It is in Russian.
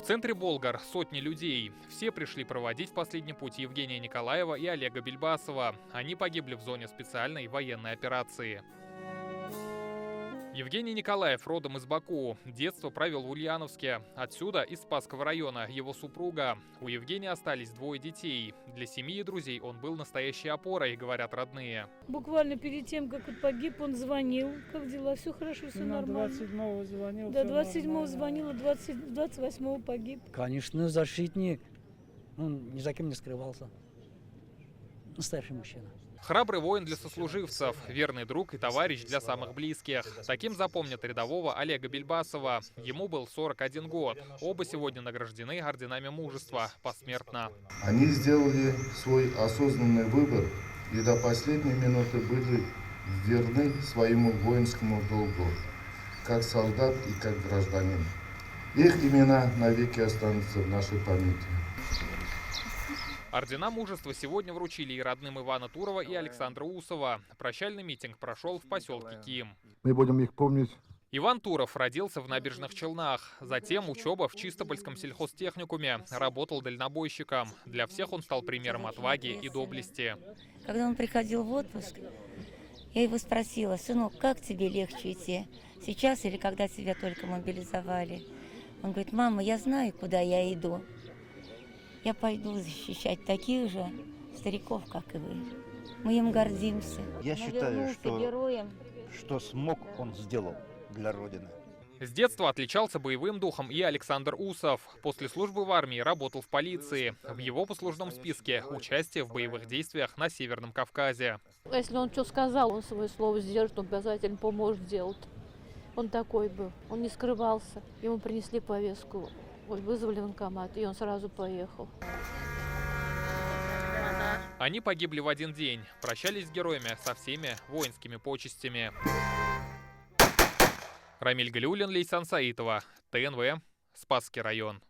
В центре Болгар сотни людей. Все пришли проводить в последний путь Евгения Николаева и Олега Бельбасова. Они погибли в зоне специальной военной операции. Евгений Николаев родом из Баку. Детство провел в Ульяновске. Отсюда из Спасского района его супруга. У Евгения остались двое детей. Для семьи и друзей он был настоящей опорой, говорят родные. Буквально перед тем, как он погиб, он звонил. Как дела? Все хорошо, все нормально. 27-го звонил. Да, 27-го звонил, 28-го погиб. Конечно, защитник. Он ни за кем не скрывался. Настоящий мужчина. Храбрый воин для сослуживцев, верный друг и товарищ для самых близких. Таким запомнят рядового Олега Бельбасова. Ему был 41 год. Оба сегодня награждены орденами мужества посмертно. Они сделали свой осознанный выбор и до последней минуты были верны своему воинскому долгу, как солдат и как гражданин. Их имена навеки останутся в нашей памяти. Ордена мужества сегодня вручили и родным Ивана Турова и Александра Усова. Прощальный митинг прошел в поселке Ким. Мы будем их помнить. Иван Туров родился в Набережных Челнах. Затем учеба в Чистопольском сельхозтехникуме. Работал дальнобойщиком. Для всех он стал примером отваги и доблести. Когда он приходил в отпуск, я его спросила: сынок, как тебе легче идти? Сейчас или когда тебя только мобилизовали? Он говорит: мама, я знаю, куда я иду. Я пойду защищать таких же стариков, как и вы. Мы им гордимся. Я считаю, героем. что смог, он сделал для Родины. С детства отличался боевым духом и Александр Усов. После службы в армии работал в полиции. В его послужном списке участие в боевых действиях на Северном Кавказе. Если он что сказал, он свое слово сдержит, он обязательно поможет сделать. Он такой был, он не скрывался. Ему принесли повестку, вызвали в военкомат, и он сразу поехал. Они погибли в один день. Прощались с героями со всеми воинскими почестями. Рамиль Галиуллин, Лейсан Саитова, ТНВ, Спасский район.